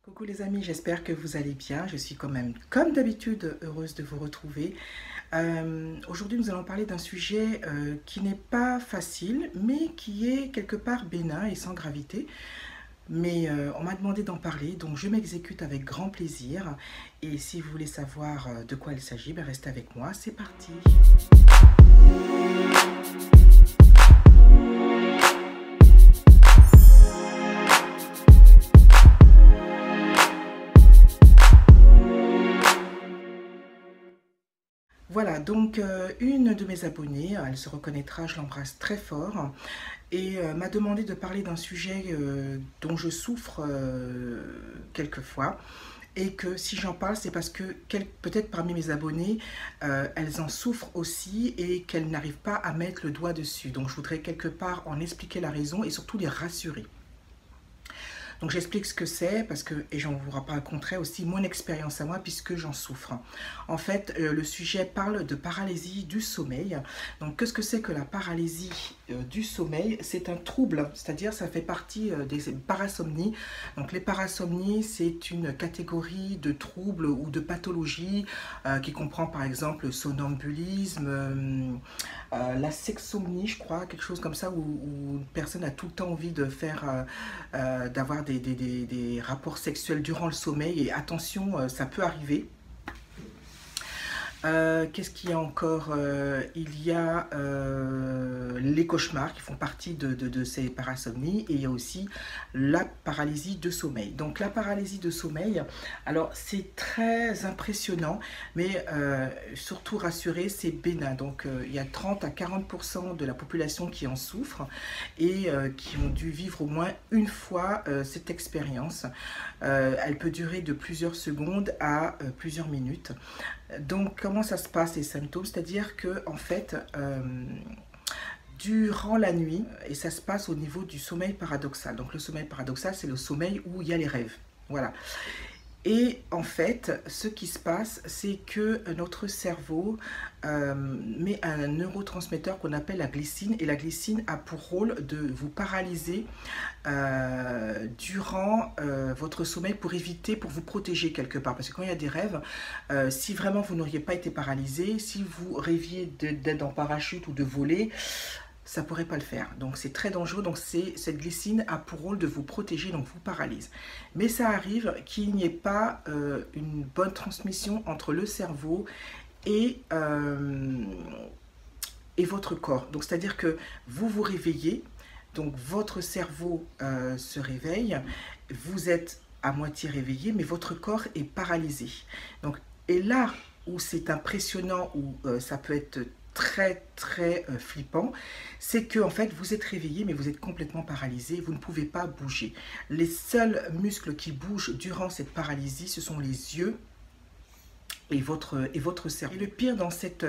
Coucou les amis, j'espère que vous allez bien. Je suis quand même, comme d'habitude, heureuse de vous retrouver. Aujourd'hui, nous allons parler d'un sujet qui n'est pas facile, mais qui est quelque part bénin et sans gravité. Mais on m'a demandé d'en parler, donc je m'exécute avec grand plaisir. Et si vous voulez savoir de quoi il s'agit, ben restez avec moi. C'est parti. Voilà, donc une de mes abonnées, elle se reconnaîtra, je l'embrasse très fort, et m'a demandé de parler d'un sujet dont je souffre quelquefois. Et que si j'en parle, c'est parce que peut-être parmi mes abonnés, elles en souffrent aussi et qu'elles n'arrivent pas à mettre le doigt dessus. Donc je voudrais quelque part en expliquer la raison et surtout les rassurer. Donc j'explique ce que c'est parce que, et j'en vous raconterai aussi mon expérience à moi puisque j'en souffre. En fait, le sujet parle de paralysie du sommeil. Donc qu'est-ce que c'est que la paralysie du sommeil? C'est un trouble, c'est-à-dire ça fait partie des parasomnies. Donc les parasomnies, c'est une catégorie de troubles ou de pathologies qui comprend par exemple le somnambulisme, la sexomnie, je crois, quelque chose comme ça, où une personne a tout le temps envie de faire, d'avoir des rapports sexuels durant le sommeil. Et attention, ça peut arriver. Qu'est-ce qu'il y a encore? Il y a les cauchemars qui font partie de ces parasomnies et il y a aussi la paralysie de sommeil. Donc la paralysie de sommeil, alors c'est très impressionnant, mais surtout rassurez, c'est bénin. Donc il y a 30 à 40% de la population qui en souffre et qui ont dû vivre au moins une fois cette expérience. Elle peut durer de plusieurs secondes à plusieurs minutes. Donc, comment ça se passe les symptômes? C'est-à-dire que, en fait, durant la nuit, et ça se passe au niveau du sommeil paradoxal. Donc, le sommeil paradoxal, c'est le sommeil où il y a les rêves. Voilà. Et en fait, ce qui se passe, c'est que notre cerveau met un neurotransmetteur qu'on appelle la glycine. Et la glycine a pour rôle de vous paralyser durant votre sommeil pour éviter, pour vous protéger quelque part. Parce que quand il y a des rêves, si vraiment vous n'auriez pas été paralysé, si vous rêviez d'être en parachute ou de voler, ça ne pourrait pas le faire. Donc c'est très dangereux. Donc cette glycine a pour rôle de vous protéger, donc vous paralyse. Mais ça arrive qu'il n'y ait pas une bonne transmission entre le cerveau et, et votre corps. Donc c'est-à-dire que vous vous réveillez, donc votre cerveau se réveille, vous êtes à moitié réveillé, mais votre corps est paralysé. Donc, et là où c'est impressionnant, où ça peut être très flippant, c'est que en fait vous êtes réveillé mais vous êtes complètement paralysé, vous ne pouvez pas bouger. Les seuls muscles qui bougent durant cette paralysie, ce sont les yeux et votre cerveau. Et le pire dans cette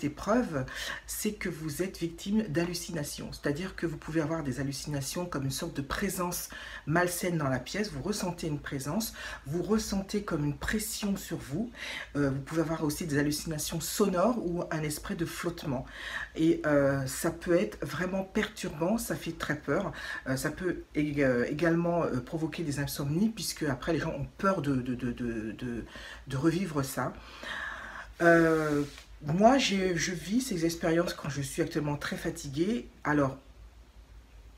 épreuve, c'est que vous êtes victime d'hallucinations. C'est-à-dire que vous pouvez avoir des hallucinations comme une sorte de présence malsaine dans la pièce. Vous ressentez une présence, vous ressentez comme une pression sur vous. Vous pouvez avoir aussi des hallucinations sonores ou un esprit de flottement. Et ça peut être vraiment perturbant, ça fait très peur. Ça peut également provoquer des insomnies, puisque après les gens ont peur de revivre ça. Moi, je vis ces expériences quand je suis actuellement très fatiguée. Alors,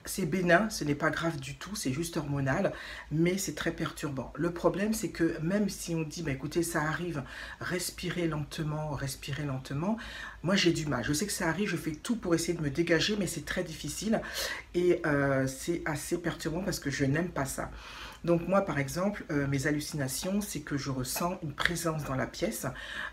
c'est bénin, ce n'est pas grave du tout, c'est juste hormonal, mais c'est très perturbant. Le problème, c'est que même si on dit, bah, écoutez, ça arrive, respirez lentement, moi j'ai du mal. Je sais que ça arrive, je fais tout pour essayer de me dégager, mais c'est très difficile et c'est assez perturbant parce que je n'aime pas ça. Donc moi, par exemple, mes hallucinations, c'est que je ressens une présence dans la pièce.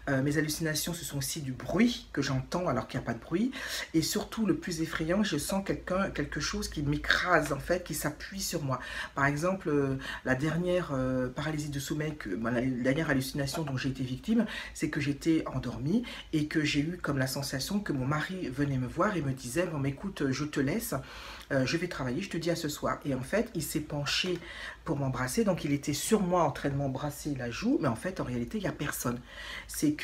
Mes hallucinations, ce sont aussi du bruit que j'entends alors qu'il n'y a pas de bruit. Et surtout, le plus effrayant, je sens quelque chose qui m'écrase, en fait, qui s'appuie sur moi. Par exemple, la dernière paralysie de sommeil, la dernière hallucination dont j'ai été victime, c'est que j'étais endormie et que j'ai eu comme la sensation que mon mari venait me voir et me disait, bon, écoute, je te laisse. Je vais travailler, je te dis à ce soir. Et en fait, il s'est penché pour m'embrasser, donc il était sur moi en train de m'embrasser la joue, mais en fait, en réalité, il n'y a personne. C'est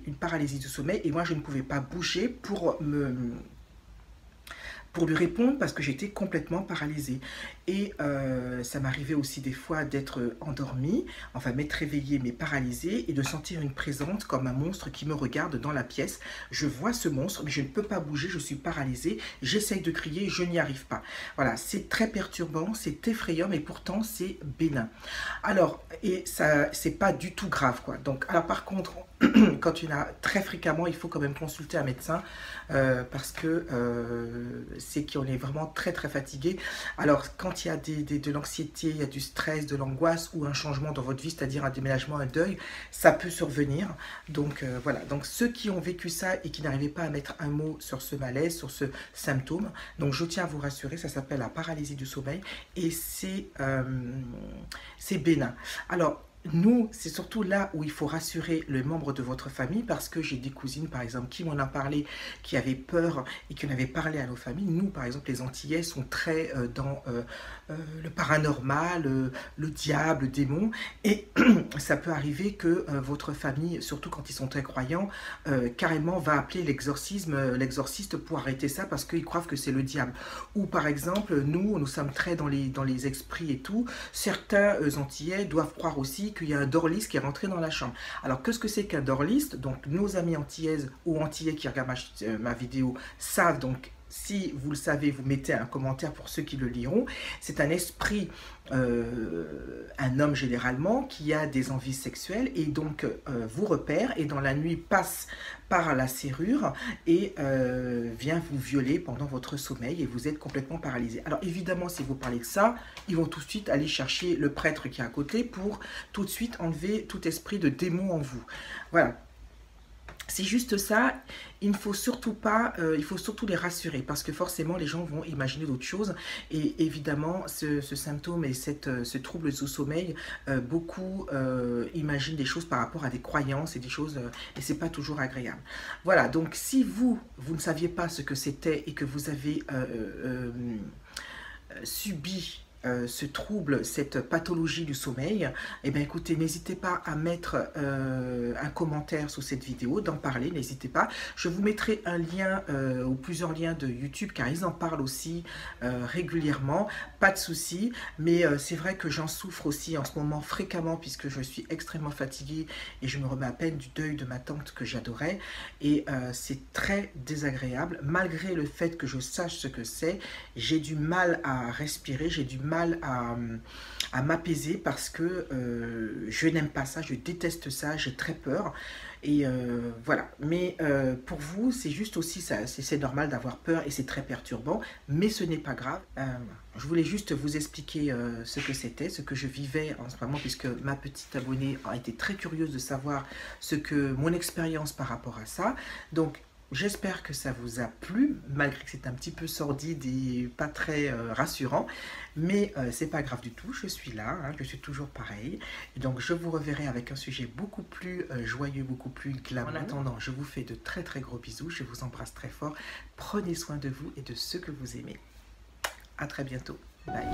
une paralysie du sommeil et moi, je ne pouvais pas bouger pour lui répondre parce que j'étais complètement paralysée. Et ça m'arrivait aussi des fois d'être endormie, enfin m'être réveillée mais paralysée et de sentir une présence comme un monstre qui me regarde dans la pièce. Je vois ce monstre mais je ne peux pas bouger, je suis paralysée, j'essaye de crier, je n'y arrive pas. Voilà, c'est très perturbant, c'est effrayant mais pourtant c'est bénin. Alors, et ça, c'est pas du tout grave quoi. Donc, alors par contre, quand il y en a très fréquemment, il faut quand même consulter un médecin parce que c'est qu'on est vraiment très très fatigué. Alors quand il y a de l'anxiété, il y a du stress, de l'angoisse ou un changement dans votre vie, c'est-à-dire un déménagement, un deuil, ça peut survenir. Donc voilà, donc ceux qui ont vécu ça et qui n'arrivaient pas à mettre un mot sur ce malaise, sur ce symptôme, donc je tiens à vous rassurer, ça s'appelle la paralysie du sommeil et c'est bénin. Alors, nous, c'est surtout là où il faut rassurer les membres de votre famille parce que j'ai des cousines, par exemple, qui m'en ont parlé, qui avaient peur et qui en avaient parlé à nos familles. Nous, par exemple, les Antillais sont très dans le paranormal, le diable, le démon. Et ça peut arriver que votre famille, surtout quand ils sont très croyants, carrément va appeler l'exorciste pour arrêter ça parce qu'ils croient que c'est le diable. Ou par exemple, nous sommes très dans les esprits et tout. Certains Antillais doivent croire aussi qu'il y a un dorliste qui est rentré dans la chambre. Alors, qu'est-ce que c'est qu'un dorliste? Donc, nos amis antillaises ou antillais qui regardent ma vidéo savent. Donc, si vous le savez, vous mettez un commentaire pour ceux qui le liront. C'est un esprit, un homme généralement, qui a des envies sexuelles et donc vous repère et dans la nuit passe par la serrure et vient vous violer pendant votre sommeil et vous êtes complètement paralysé. Alors évidemment, si vous parlez de ça, ils vont tout de suite aller chercher le prêtre qui est à côté pour tout de suite enlever tout esprit de démon en vous. Voilà. C'est juste ça, il ne faut surtout pas, il faut surtout les rassurer parce que forcément les gens vont imaginer d'autres choses et évidemment ce symptôme et ce trouble du sommeil, beaucoup imaginent des choses par rapport à des croyances et des choses et c'est pas toujours agréable. Voilà, donc si vous ne saviez pas ce que c'était et que vous avez subi ce trouble, cette pathologie du sommeil, eh bien écoutez, n'hésitez pas à mettre un commentaire sous cette vidéo, d'en parler, n'hésitez pas. Je vous mettrai un lien ou plusieurs liens de YouTube car ils en parlent aussi régulièrement, pas de souci, mais c'est vrai que j'en souffre aussi en ce moment fréquemment puisque je suis extrêmement fatiguée et je me remets à peine du deuil de ma tante que j'adorais et c'est très désagréable, malgré le fait que je sache ce que c'est, j'ai du mal à respirer, j'ai du mal à m'apaiser parce que je n'aime pas ça, je déteste ça, j'ai très peur et voilà. Mais pour vous, c'est juste aussi ça, c'est normal d'avoir peur et c'est très perturbant, mais ce n'est pas grave. Je voulais juste vous expliquer ce que c'était, ce que je vivais en ce moment, puisque ma petite abonnée a été très curieuse de savoir mon expérience par rapport à ça. Donc, j'espère que ça vous a plu, malgré que c'est un petit peu sordide et pas très rassurant. Mais c'est pas grave du tout, je suis là, hein, je suis toujours pareil. Et donc je vous reverrai avec un sujet beaucoup plus joyeux, beaucoup plus glamour. En attendant, je vous fais de très très gros bisous, je vous embrasse très fort. Prenez soin de vous et de ceux que vous aimez. À très bientôt. Bye.